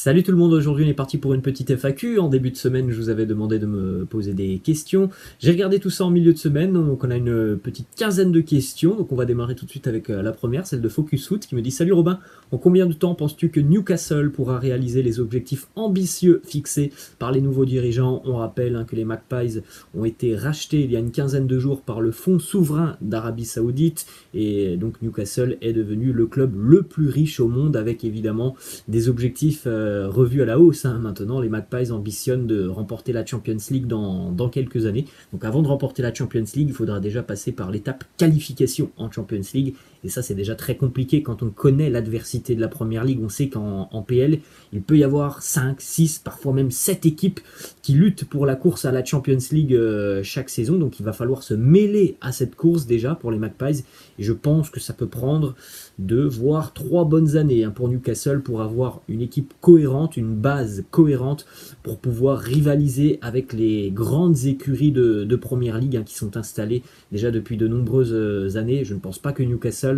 Salut tout le monde, aujourd'hui on est parti pour une petite FAQ. En début de semaine, je vous avais demandé de me poser des questions. J'ai regardé tout ça en milieu de semaine, donc on a une petite quinzaine de questions. Donc on va démarrer tout de suite avec la première, celle de Focus Foot, qui me dit: Salut Robin, en combien de temps penses-tu que Newcastle pourra réaliser les objectifs ambitieux fixés par les nouveaux dirigeants? On rappelle que les Magpies ont été rachetés il y a une quinzaine de jours par le fonds souverain d'Arabie Saoudite, et donc Newcastle est devenu le club le plus riche au monde, avec évidemment des objectifs revus à la hausse. Maintenant, les Magpies ambitionnent de remporter la Champions League dans quelques années. Donc avant de remporter la Champions League, il faudra déjà passer par l'étape qualification en Champions League. Et ça, c'est déjà très compliqué quand on connaît l'adversité de la Première Ligue. On sait qu'en PL, il peut y avoir 5, 6, parfois même 7 équipes qui luttent pour la course à la Champions League chaque saison. Donc il va falloir se mêler à cette course déjà pour les Magpies. Et je pense que ça peut prendre 2 voire 3 bonnes années pour Newcastle pour avoir une équipe cohérente, une base cohérente pour pouvoir rivaliser avec les grandes écuries de Première Ligue qui sont installées déjà depuis de nombreuses années. Je ne pense pas que Newcastle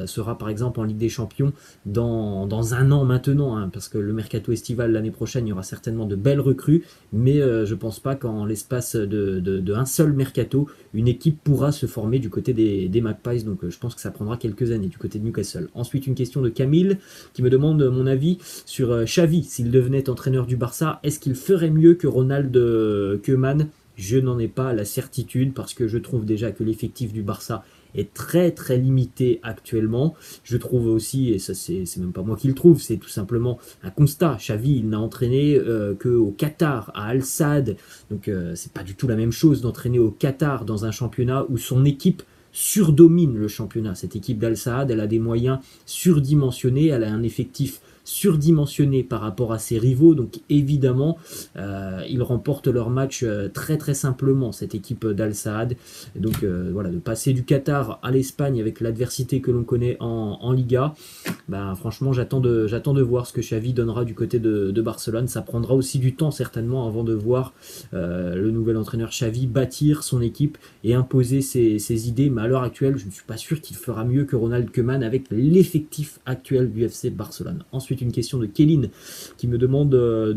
sera par exemple en Ligue des Champions dans un an maintenant, parce que le mercato estival l'année prochaine, il y aura certainement de belles recrues, mais je ne pense pas qu'en l'espace de un seul mercato, une équipe pourra se former du côté des Magpies. Donc je pense que ça prendra quelques années du côté de Newcastle. Ensuite, une question de Camille qui me demande mon avis sur Xavi. S'il devenait entraîneur du Barça, est-ce qu'il ferait mieux que Ronald Koeman? Je n'en ai pas la certitude, parce que je trouve déjà que l'effectif du Barça est très très limité actuellement. Je trouve aussi, et ça c'est même pas moi qui le trouve, c'est tout simplement un constat, Xavi il n'a entraîné qu'au Qatar, à Al Sadd, donc c'est pas du tout la même chose d'entraîner au Qatar dans un championnat où son équipe surdomine le championnat. Cette équipe d'Al Sadd, elle a des moyens surdimensionnés, elle a un effectif surdimensionné par rapport à ses rivaux, donc évidemment ils remportent leur match très très simplement, cette équipe d'Al Sadd. Donc voilà, de passer du Qatar à l'Espagne avec l'adversité que l'on connaît en Liga, franchement j'attends de voir ce que Xavi donnera du côté de Barcelone. Ça prendra aussi du temps certainement avant de voir le nouvel entraîneur Xavi bâtir son équipe et imposer ses idées, mais à l'heure actuelle je ne suis pas sûr qu'il fera mieux que Ronald Koeman avec l'effectif actuel du FC Barcelone. Ensuite, une question de Kéline qui me demande de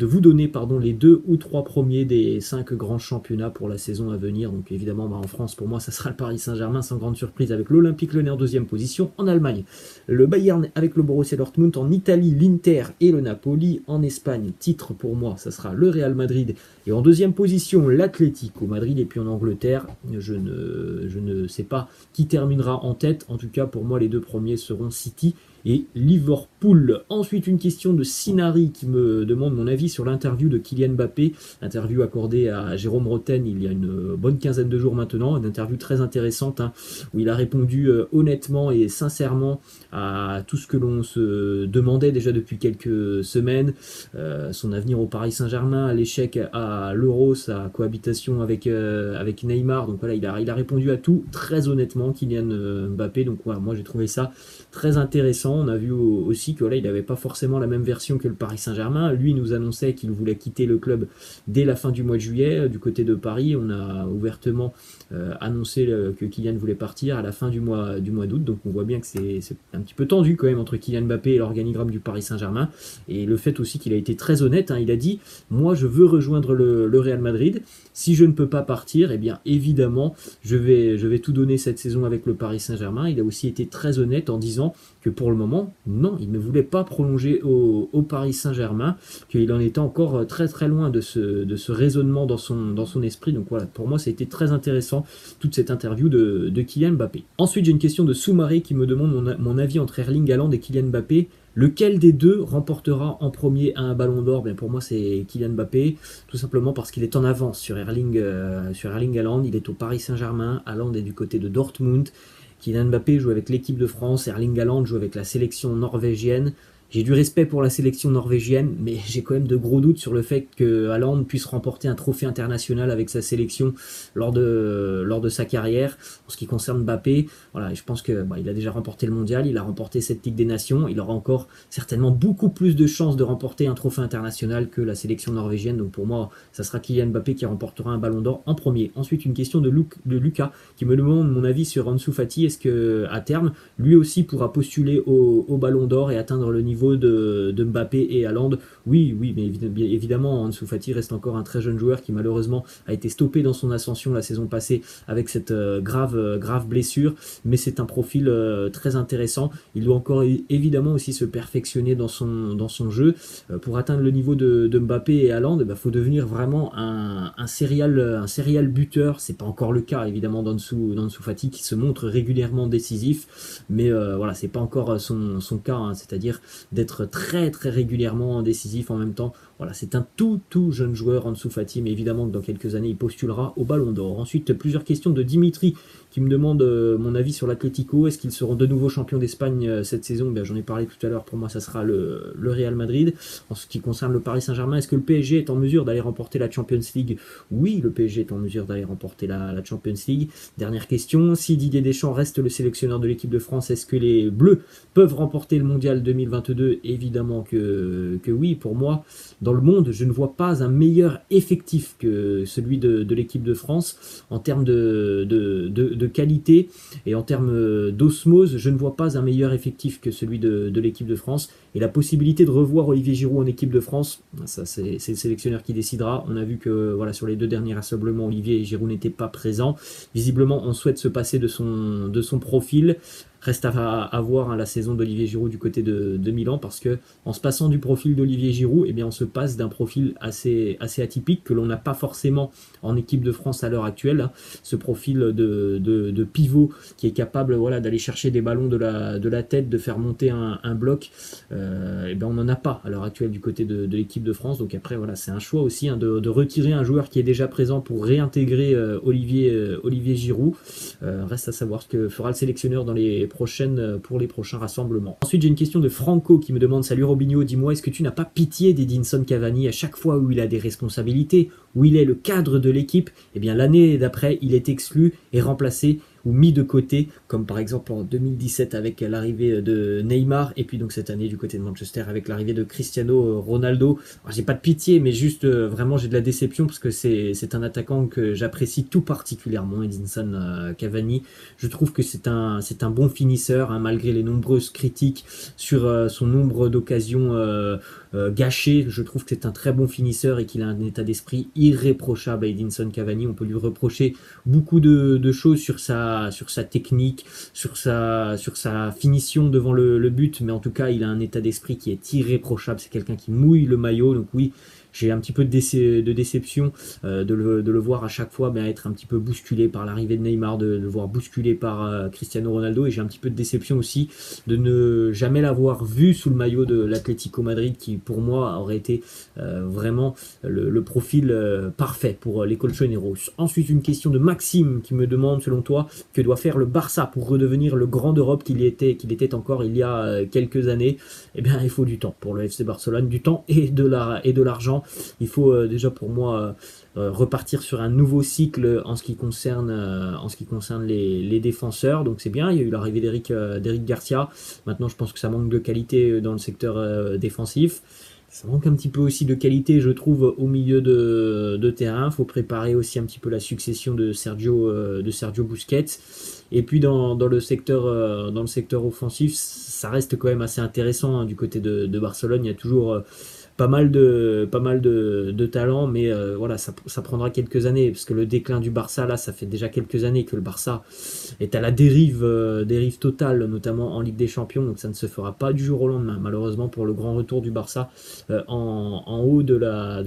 vous donner les 2 ou 3 premiers des 5 grands championnats pour la saison à venir. Donc évidemment en France, pour moi ça sera le Paris Saint-Germain sans grande surprise, avec l'Olympique Lyonnais en 2e position. En Allemagne, le Bayern avec le Borussia Dortmund. En Italie, l'Inter et le Napoli. En Espagne, titre pour moi ça sera le Real Madrid, et en 2e position l'Atlético Madrid. Et puis en Angleterre, je ne sais pas qui terminera en tête. En tout cas pour moi les 2 premiers seront City et Liverpool. Ensuite, une question de Sinari qui me demande mon avis sur l'interview de Kylian Mbappé, interview accordée à Jérôme Roten il y a une bonne quinzaine de jours maintenant, une interview très intéressante où il a répondu honnêtement et sincèrement à tout ce que l'on se demandait déjà depuis quelques semaines, son avenir au Paris Saint-Germain, l'échec à l'Euro, sa cohabitation avec Neymar. Donc voilà, il a répondu à tout très honnêtement, Kylian Mbappé. Donc voilà, moi j'ai trouvé ça très intéressant. On a vu aussi que il n'avait pas forcément la même version que le Paris Saint-Germain. Lui nous annonçait qu'il voulait quitter le club dès la fin du mois de juillet. Du côté de Paris, on a ouvertement annoncé que Kylian voulait partir à la fin du mois d'août. Donc on voit bien que c'est un petit peu tendu quand même entre Kylian Mbappé et l'organigramme du Paris Saint-Germain. Et le fait aussi qu'il a été très honnête, il a dit: moi je veux rejoindre le Real Madrid. Si je ne peux pas partir, bien évidemment je vais tout donner cette saison avec le Paris Saint-Germain. Il a aussi été très honnête en disant que pour le moment, non, il ne voulait pas prolonger au Paris Saint-Germain, qu'il en était encore très très loin de ce raisonnement dans son esprit. Donc voilà, pour moi ça a été très intéressant toute cette interview de Kylian Mbappé. Ensuite, j'ai une question de Soumaré qui me demande mon avis entre Erling Haaland et Kylian Mbappé. Lequel des deux remportera en premier un ballon d'or? Pour moi c'est Kylian Mbappé, tout simplement parce qu'il est en avance sur Erling Haaland. Il est au Paris Saint-Germain, Haaland est du côté de Dortmund. Kylian Mbappé joue avec l'équipe de France, Erling Haaland joue avec la sélection norvégienne. J'ai du respect pour la sélection norvégienne, mais j'ai quand même de gros doutes sur le fait que Haaland puisse remporter un trophée international avec sa sélection lors de sa carrière. En ce qui concerne Mbappé, voilà, je pense que il a déjà remporté le mondial, il a remporté cette Ligue des Nations, il aura encore certainement beaucoup plus de chances de remporter un trophée international que la sélection norvégienne. Donc pour moi, ça sera Kylian Mbappé qui remportera un ballon d'or en premier. Ensuite, une question de Lucas qui me demande mon avis sur Ansu Fati. Est-ce que à terme, lui aussi pourra postuler au ballon d'or et atteindre le niveau niveau de Mbappé et Haaland, oui, mais évidemment, Ansu Fati reste encore un très jeune joueur qui malheureusement a été stoppé dans son ascension la saison passée avec cette grave blessure, mais c'est un profil très intéressant. Il doit encore évidemment aussi se perfectionner dans son jeu. Pour atteindre le niveau de Mbappé et Haaland, faut devenir vraiment un serial buteur. C'est pas encore le cas évidemment d'Ansu Fati qui se montre régulièrement décisif, mais voilà, c'est pas encore son cas, hein, c'est-à-dire d'être très très régulièrement décisif en même temps. Voilà, c'est un tout jeune joueur Ansu Fati, mais évidemment que dans quelques années il postulera au Ballon d'Or. Ensuite, plusieurs questions de Dimitri qui me demande mon avis sur l'Atlético. Est-ce qu'ils seront de nouveau champions d'Espagne cette saison? J'en ai parlé tout à l'heure, pour moi ça sera le Real Madrid. En ce qui concerne le Paris Saint-Germain, est-ce que le PSG est en mesure d'aller remporter la Champions League? Oui, le PSG est en mesure d'aller remporter la Champions League. Dernière question, si Didier Deschamps reste le sélectionneur de l'équipe de France, est-ce que les Bleus peuvent remporter le Mondial 2022? Évidemment que oui. Pour moi, dans le monde, je ne vois pas un meilleur effectif que celui de l'équipe de France en termes de qualité et en termes d'osmose. Je ne vois pas un meilleur effectif que celui de l'équipe de France, et la possibilité de revoir Olivier Giroud en équipe de France, ça c'est le sélectionneur qui décidera. On a vu que voilà, sur les 2 derniers rassemblements, Olivier Giroud n'était pas présent. Visiblement on souhaite se passer de son profil. Reste à voir, hein, la saison d'Olivier Giroud du côté de Milan, parce que en se passant du profil d'Olivier Giroud, on se passe d'un profil assez atypique que l'on n'a pas forcément en équipe de France à l'heure actuelle, hein. Ce profil de pivot qui est capable, voilà, d'aller chercher des ballons de la tête, de faire monter un bloc, on n'en a pas à l'heure actuelle du côté de l'équipe de France. Donc après voilà, c'est un choix aussi, hein, de retirer un joueur qui est déjà présent pour réintégrer Olivier Giroud. Reste à savoir ce que fera le sélectionneur pour les prochains rassemblements. Ensuite, j'ai une question de Franco qui me demande: salut Robinho, dis-moi, est-ce que tu n'as pas pitié d'Edinson Cavani à chaque fois où il a des responsabilités, où il est le cadre de l'équipe? L'année d'après, il est exclu et remplacé ou mis de côté, comme par exemple en 2017 avec l'arrivée de Neymar, et puis donc cette année du côté de Manchester avec l'arrivée de Cristiano Ronaldo. Alors, j'ai pas de pitié, mais juste vraiment j'ai de la déception, parce que c'est un attaquant que j'apprécie tout particulièrement, Edinson Cavani. Je trouve que c'est un bon finisseur, hein, malgré les nombreuses critiques sur son nombre d'occasions gâchées. Je trouve que c'est un très bon finisseur et qu'il a un état d'esprit irréprochable à Edinson Cavani. On peut lui reprocher beaucoup de choses sur sa technique, sur sa finition devant le but, mais en tout cas il a un état d'esprit qui est irréprochable. C'est quelqu'un qui mouille le maillot, donc oui, j'ai un petit peu de déception de le voir à chaque fois être un petit peu bousculé par l'arrivée de Neymar, de le voir bousculé par Cristiano Ronaldo, et j'ai un petit peu de déception aussi de ne jamais l'avoir vu sous le maillot de l'Atlético Madrid, qui pour moi aurait été vraiment le profil parfait pour les colchoneros. Ensuite, une question de Maxime qui me demande: selon toi, que doit faire le Barça pour redevenir le grand d'Europe qu'il était encore il y a quelques années? Il faut du temps pour le FC Barcelone, du temps et de l'argent. Il faut déjà pour moi repartir sur un nouveau cycle en ce qui concerne les défenseurs. Donc c'est bien, il y a eu l'arrivée d'Eric Garcia. Maintenant je pense que ça manque de qualité dans le secteur défensif. Ça manque un petit peu aussi de qualité, je trouve, au milieu de terrain. Il faut préparer aussi un petit peu la succession de Sergio Busquets. Et puis dans le secteur offensif, ça reste quand même assez intéressant, hein, du côté de Barcelone. Il y a toujours pas mal de talent, mais voilà, ça prendra quelques années, parce que le déclin du Barça, là, ça fait déjà quelques années que le Barça est à la dérive totale, notamment en Ligue des Champions, donc ça ne se fera pas du jour au lendemain, malheureusement, pour le grand retour du Barça en haut de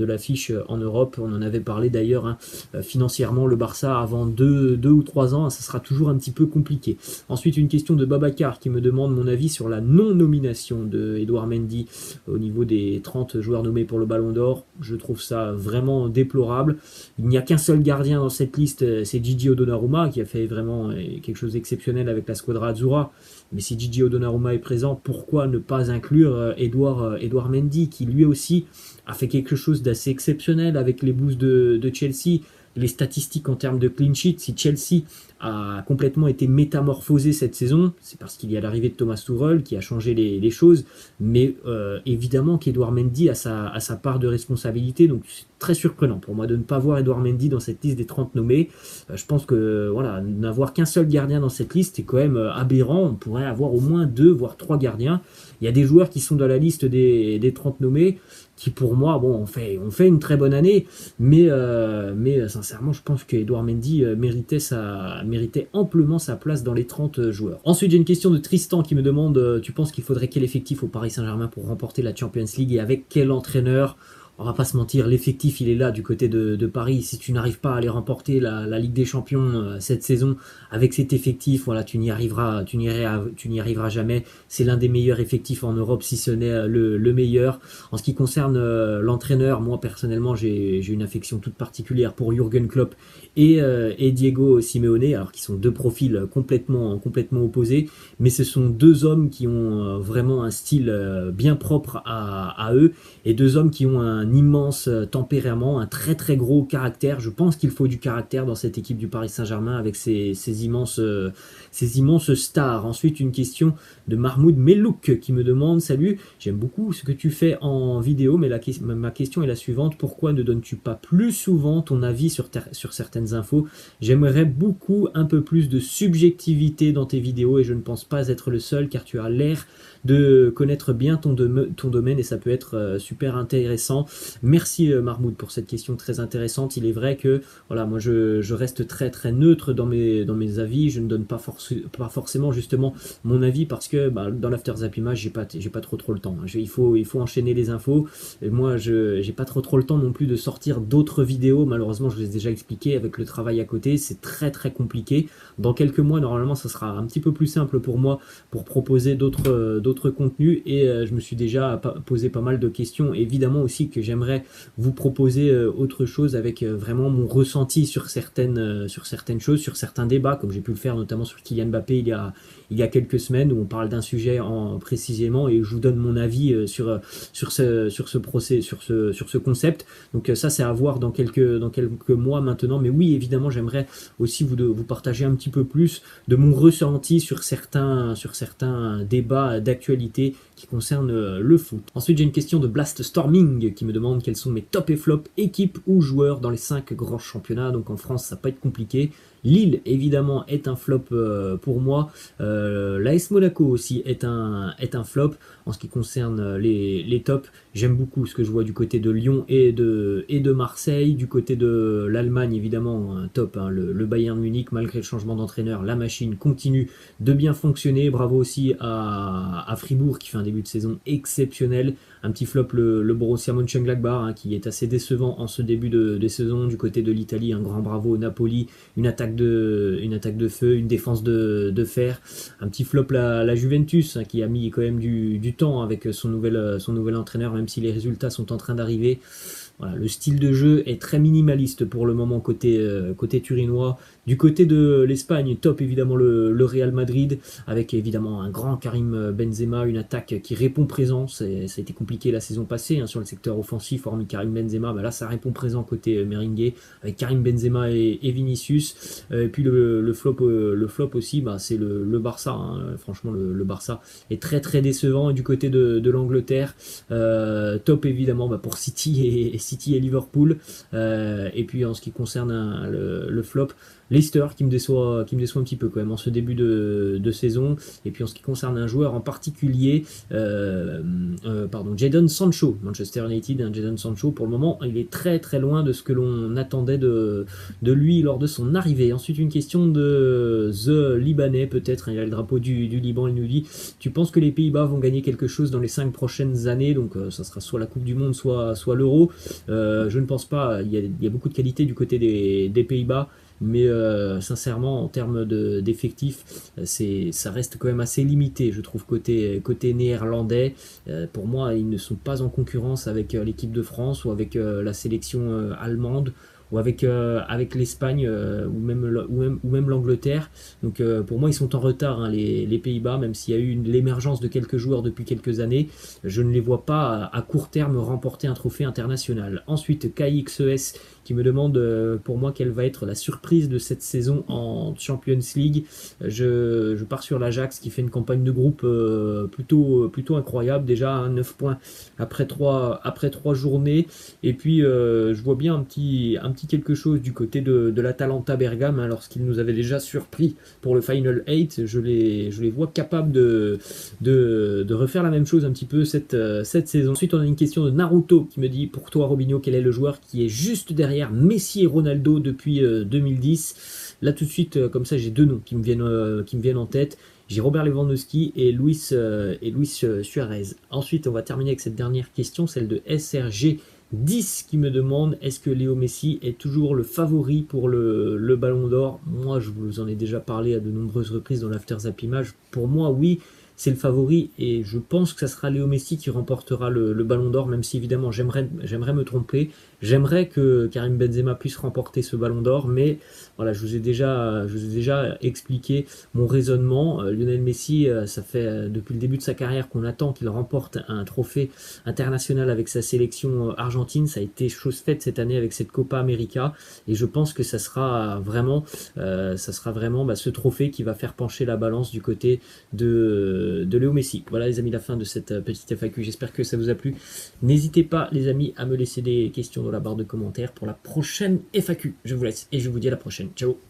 l'affiche en Europe. On en avait parlé d'ailleurs, hein, financièrement, le Barça, avant 2 ou 3 ans, ça sera toujours un petit peu compliqué. Ensuite, une question de Babacar qui me demande mon avis sur la non-nomination de Edouard Mendy au niveau des 30 joueurs nommés pour le Ballon d'Or. Je trouve ça vraiment déplorable. Il n'y a qu'un seul gardien dans cette liste, c'est Gigi Donnarumma, qui a fait vraiment quelque chose d'exceptionnel avec la Squadra Azzurra. Mais si Gigi Donnarumma est présent, pourquoi ne pas inclure Edouard Mendy, qui lui aussi a fait quelque chose d'assez exceptionnel avec les Blues de Chelsea. Les statistiques en termes de clean sheet, si Chelsea a complètement été métamorphosé cette saison, c'est parce qu'il y a l'arrivée de Thomas Tuchel qui a changé les choses, mais évidemment qu'Edouard Mendy a sa part de responsabilité, donc c'est très surprenant pour moi de ne pas voir Edouard Mendy dans cette liste des 30 nommés. Je pense que voilà, n'avoir qu'un seul gardien dans cette liste est quand même aberrant. On pourrait avoir au moins 2 voire 3 gardiens. Il y a des joueurs qui sont dans la liste des 30 nommés qui pour moi, bon, on fait une très bonne année, mais sincèrement, je pense qu'Edouard Mendy méritait amplement sa place dans les 30 joueurs. Ensuite, j'ai une question de Tristan qui me demande, tu penses qu'il faudrait quel effectif au Paris Saint-Germain pour remporter la Champions League et avec quel entraîneur? On va pas se mentir, l'effectif il est là du côté de Paris. Si tu n'arrives pas à aller remporter la Ligue des Champions cette saison avec cet effectif, voilà, tu n'y arriveras jamais. C'est l'un des meilleurs effectifs en Europe, si ce n'est le meilleur. En ce qui concerne l'entraîneur, moi personnellement, j'ai une affection toute particulière pour Jürgen Klopp et Diego Simeone, alors qui sont deux profils complètement opposés, mais ce sont deux hommes qui ont vraiment un style bien propre à eux, et deux hommes qui ont un immense tempérament, un très très gros caractère. Je pense qu'il faut du caractère dans cette équipe du Paris Saint-Germain avec ces immenses stars. Ensuite, une question de Mahmoud Melouk qui me demande: salut, j'aime beaucoup ce que tu fais en vidéo, mais ma question est la suivante: pourquoi ne donnes-tu pas plus souvent ton avis sur certaines infos? J'aimerais beaucoup un peu plus de subjectivité dans tes vidéos, et je ne pense pas être le seul, car tu as l'air de connaître bien ton domaine, et ça peut être super intéressant. Merci Mahmoud pour cette question très intéressante. Il est vrai que voilà, moi je reste très très neutre dans mes avis. Je ne donne pas forcément justement mon avis, parce que dans l'After Zap Image, j'ai pas trop le temps. Il faut enchaîner les infos, et moi j'ai pas trop le temps non plus de sortir d'autres vidéos. Malheureusement, je vous ai déjà expliqué, avec le travail à côté, c'est très très compliqué. Dans quelques mois, normalement, ça sera un petit peu plus simple pour moi pour proposer d'autres contenus, et je me suis déjà posé pas mal de questions. Évidemment aussi que j'aimerais vous proposer autre chose avec vraiment mon ressenti sur certaines choses, sur certains débats, comme j'ai pu le faire notamment sur Kylian Mbappé il y a quelques semaines, où on parle d'un sujet précisément, et je vous donne mon avis sur ce concept. Donc ça, c'est à voir dans quelques mois maintenant. Mais oui, évidemment, j'aimerais aussi vous partager un petit peu plus de mon ressenti sur certains débats d'actualité qui concernent le foot. Ensuite, j'ai une question de Blast Storming qui me demande quels sont mes top et flop équipes ou joueurs dans les 5 grands championnats. Donc en France, ça va pas être compliqué. Lille, évidemment, est un flop pour moi. L'AS Monaco aussi est un flop. En ce qui concerne les tops, j'aime beaucoup ce que je vois du côté de Lyon et de Marseille. Du côté de l'Allemagne, évidemment, un top, hein, le Bayern Munich, malgré le changement d'entraîneur, la machine continue de bien fonctionner. Bravo aussi à Fribourg, qui fait un début de saison exceptionnel. Un petit flop, le Borussia Mönchengladbach, hein, qui est assez décevant en ce début de saison. Du côté de l'Italie, un grand bravo au Napoli, une attaque de feu, une défense de fer. Un petit flop, la Juventus, hein, qui a mis quand même du temps avec son nouvel entraîneur, même si les résultats sont en train d'arriver. Voilà, le style de jeu est très minimaliste pour le moment côté turinois. Du côté de l'Espagne, top évidemment le Real Madrid, avec évidemment un grand Karim Benzema, une attaque qui répond présent. Ça a été compliqué la saison passée, hein, sur le secteur offensif, hormis Karim Benzema. Là, ça répond présent côté merengue, avec Karim Benzema et Vinicius. Et puis le flop aussi, c'est le Barça. Hein. Franchement, le Barça est très très décevant. Et du côté de l'Angleterre, top évidemment pour City et Liverpool. Et puis en ce qui concerne le flop, Leicester qui me déçoit un petit peu quand même en ce début de saison. Et puis en ce qui concerne un joueur en particulier, Jadon Sancho, Manchester United, Jadon Sancho, pour le moment il est très très loin de ce que l'on attendait de lui lors de son arrivée. Ensuite, une question de The Libanais, peut-être, il y a le drapeau du Liban. Il nous dit: tu penses que les Pays-Bas vont gagner quelque chose dans les 5 prochaines années? Donc ça sera soit la Coupe du Monde, soit l'Euro. Je ne pense pas. Il y a beaucoup de qualité du côté des Pays-Bas, mais sincèrement, en termes d'effectifs, ça reste quand même assez limité, je trouve, côté néerlandais. Pour moi, ils ne sont pas en concurrence avec l'équipe de France, ou avec la sélection allemande, ou avec l'Espagne, ou même l'Angleterre. Donc pour moi, ils sont en retard, hein, les Pays-Bas, même s'il y a eu l'émergence de quelques joueurs depuis quelques années. Je ne les vois pas à court terme remporter un trophée international. Ensuite, KXES qui me demande pour moi quelle va être la surprise de cette saison en Champions League. Je pars sur l'Ajax qui fait une campagne de groupe plutôt incroyable déjà, hein, 9 points après 3 journées. Et puis je vois bien un petit quelque chose du côté de l'Atalanta Bergame, hein, lorsqu'ils nous avaient déjà surpris pour le Final 8. Je les vois capables de refaire la même chose un petit peu cette saison. Ensuite, on a une question de Naruto qui me dit, pour toi Robinho, quel est le joueur qui est juste derrière Messi et Ronaldo depuis 2010? Là tout de suite, comme ça, j'ai deux noms qui me viennent en tête. J'ai Robert Lewandowski et Luis Suarez. Ensuite, on va terminer avec cette dernière question, celle de SRG 10 qui me demande, est-ce que Léo Messi est toujours le favori pour le Ballon d'Or? Moi, je vous en ai déjà parlé à de nombreuses reprises dans l'After Zap Image. Pour moi, oui, c'est le favori et je pense que ça sera Léo Messi qui remportera le Ballon d'Or, même si évidemment j'aimerais me tromper. J'aimerais que Karim Benzema puisse remporter ce Ballon d'Or, mais voilà, je vous ai déjà expliqué mon raisonnement. Lionel Messi, ça fait depuis le début de sa carrière qu'on attend qu'il remporte un trophée international avec sa sélection argentine. Ça a été chose faite cette année avec cette Copa América et je pense que ça sera vraiment ce trophée qui va faire pencher la balance du côté de Léo Messi. Voilà les amis, la fin de cette petite FAQ. J'espère que ça vous a plu. N'hésitez pas les amis à me laisser des questions dans la barre de commentaires pour la prochaine FAQ. Je vous laisse et je vous dis à la prochaine. Ciao.